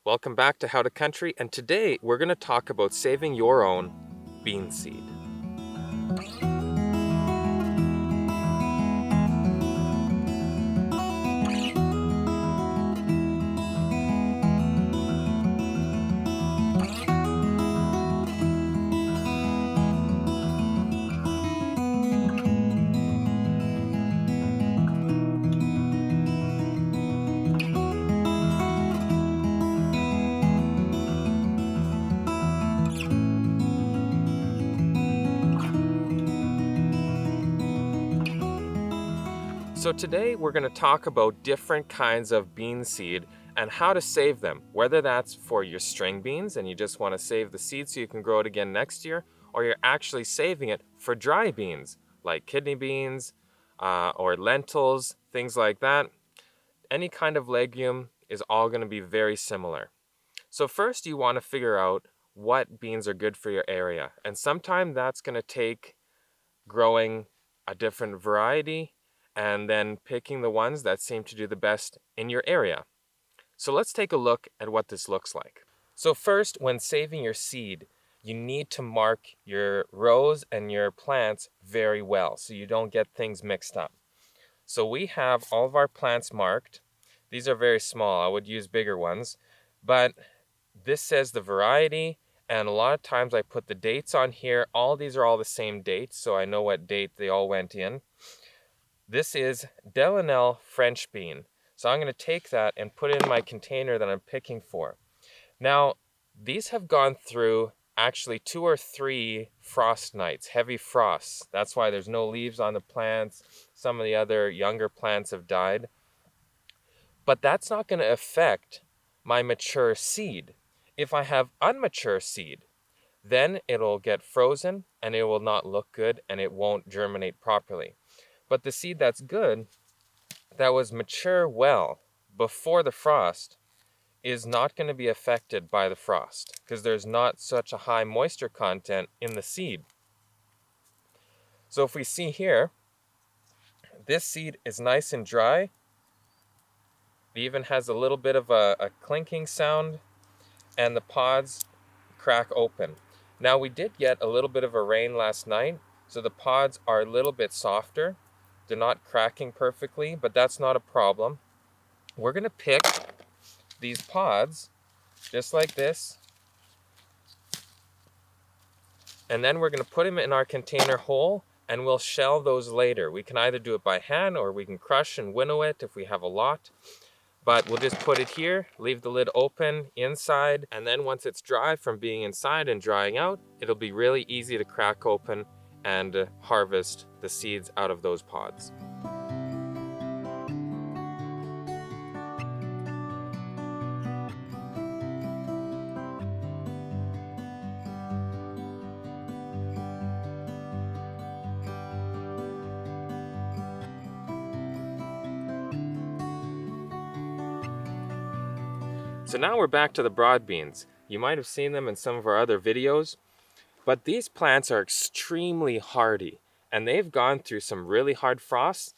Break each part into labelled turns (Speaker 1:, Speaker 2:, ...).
Speaker 1: Welcome back to How to Country, and today we're going to talk about saving your own bean seed. So today we're going to talk about different kinds of bean seed and how to save them, whether that's for your string beans and you just want to save the seed so you can grow it again next year, or you're actually saving it for dry beans like kidney beans or lentils, things like that. Any kind of legume is all going to be very similar. So first you want to figure out what beans are good for your area, and sometimes that's going to take growing a different variety and then picking the ones that seem to do the best in your area. So let's take a look at what this looks like. So first, when saving your seed, you need to mark your rows and your plants very well so you don't get things mixed up. So we have all of our plants marked. These are very small. I would use bigger ones, but this says the variety, and a lot of times I put the dates on here. These are all the same dates, so I know what date they all went in. This is Delanelle French bean. So I'm going to take that and put it in my container that I'm picking for. Now, these have gone through actually 2 or 3 frost nights, heavy frosts. That's why there's no leaves on the plants. Some of the other younger plants have died. But that's not going to affect my mature seed. If I have unmature seed, then it'll get frozen and it will not look good and it won't germinate properly. But the seed that's good, that was mature well before the frost, is not going to be affected by the frost because there's not such a high moisture content in the seed. So if we see here, this seed is nice and dry. It even has a little bit of a clinking sound, and the pods crack open. Now we did get a little bit of a rain last night, so the pods are a little bit softer. They're not cracking perfectly, but that's not a problem. We're going to pick these pods just like this, and then we're going to put them in our container whole, and we'll shell those later. We can either do it by hand or we can crush and winnow it if we have a lot. But we'll just put it here, leave the lid open inside, and then once it's dry from being inside and drying out, it'll be really easy to crack open and harvest the seeds out of those pods. So now we're back to the broad beans. You might have seen them in some of our other videos, but these plants are extremely hardy, and they've gone through some really hard frosts,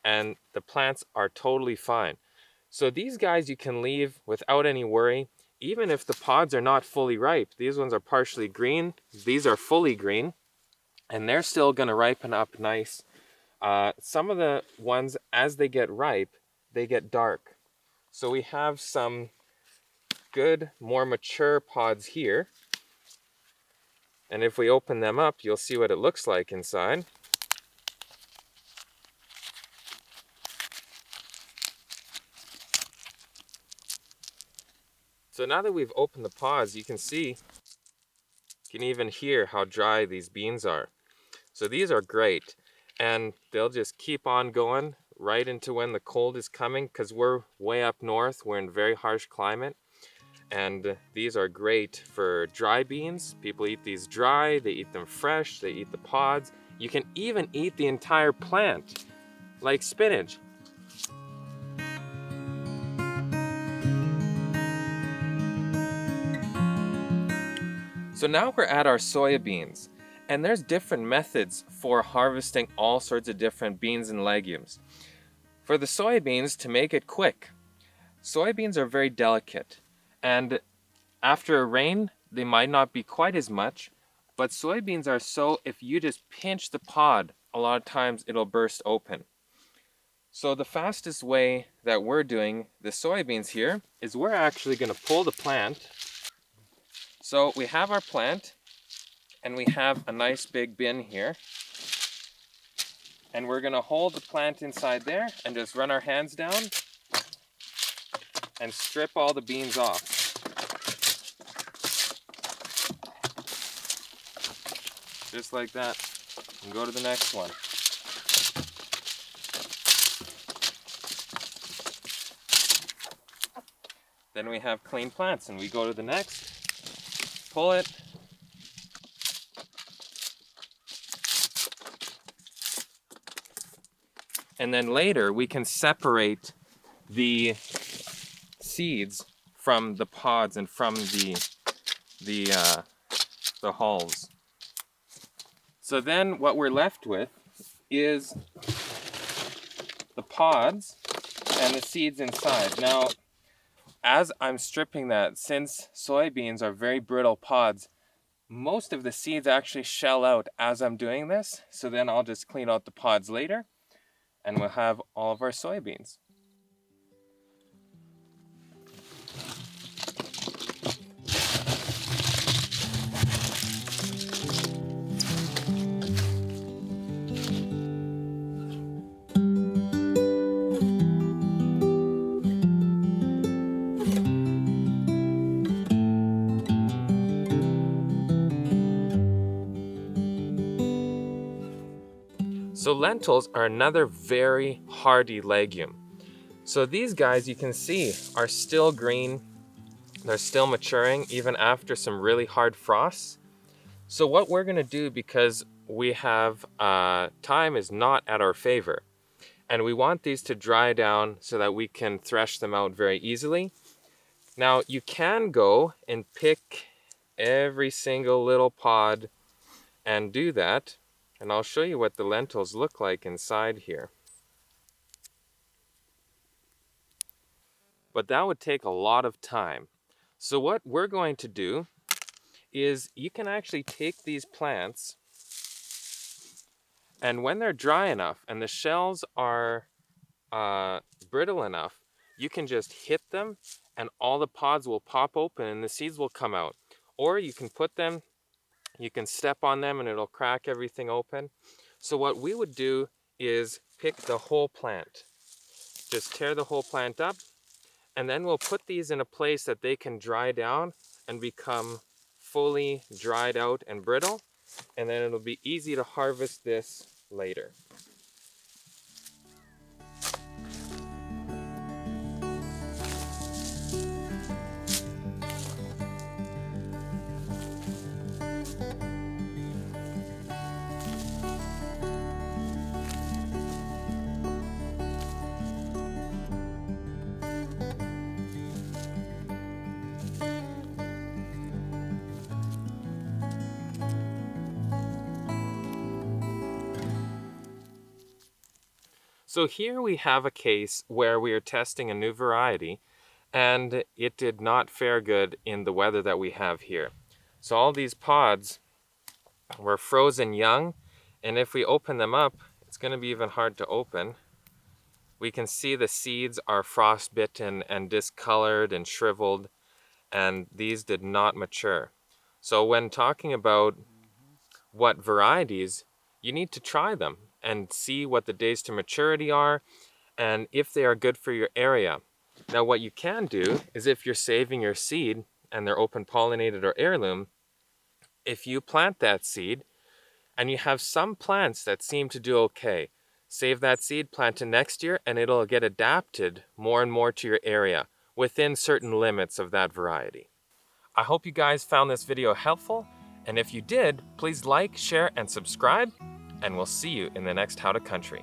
Speaker 1: and the plants are totally fine. So these guys you can leave without any worry, even if the pods are not fully ripe. These ones are partially green, these are fully green, and they're still going to ripen up nice. Some of the ones, as they get ripe, they get dark. So we have some good, more mature pods here. And if we open them up, you'll see what it looks like inside. So now that we've opened the pods, you can even hear how dry these beans are. So these are great, and they'll just keep on going right into when the cold is coming, because we're way up north, we're in very harsh climate. And these are great for dry beans. People eat these dry, they eat them fresh, they eat the pods. You can even eat the entire plant, like spinach. So now we're at our soybeans, and there's different methods for harvesting all sorts of different beans and legumes. For the soybeans, to make it quick, soybeans are very delicate. And after a rain, they might not be quite as much, but soybeans are so, if you just pinch the pod, a lot of times it'll burst open. So the fastest way that we're doing the soybeans here is we're actually going to pull the plant. So we have our plant and we have a nice big bin here. And we're going to hold the plant inside there and just run our hands down and strip all the beans off. Just like that. And go to the next one. Then we have clean plants and we go to the next, pull it, and then later we can separate the seeds from the pods and from the hulls. So then what we're left with is the pods and the seeds inside. Now, as I'm stripping that, since soybeans are very brittle pods, most of the seeds actually shell out as I'm doing this. So then I'll just clean out the pods later and we'll have all of our soybeans. So lentils are another very hardy legume. So these guys, you can see, are still green. They're still maturing even after some really hard frosts. So what we're gonna do, because we have time is not at our favor, and we want these to dry down so that we can thresh them out very easily. Now you can go and pick every single little pod and do that. And I'll show you what the lentils look like inside here. But that would take a lot of time. So what we're going to do is you can actually take these plants, and when they're dry enough and the shells are brittle enough, you can just hit them and all the pods will pop open and the seeds will come out. Or you can put them, you can step on them and it'll crack everything open. So what we would do is pick the whole plant. Just tear the whole plant up, and then we'll put these in a place that they can dry down and become fully dried out and brittle, and then it'll be easy to harvest this later. So here we have a case where we are testing a new variety and it did not fare good in the weather that we have here. So all these pods were frozen young, and if we open them up, it's going to be even hard to open. We can see the seeds are frostbitten and discolored and shriveled, and these did not mature. So when talking about what varieties, you need to try them and see what the days to maturity are and if they are good for your area. Now what you can do is, if you're saving your seed and they're open pollinated or heirloom, if you plant that seed and you have some plants that seem to do okay, save that seed, plant it next year, and it'll get adapted more and more to your area within certain limits of that variety. I hope you guys found this video helpful, and if you did, please like, share, and subscribe, and we'll see you in the next How to Country.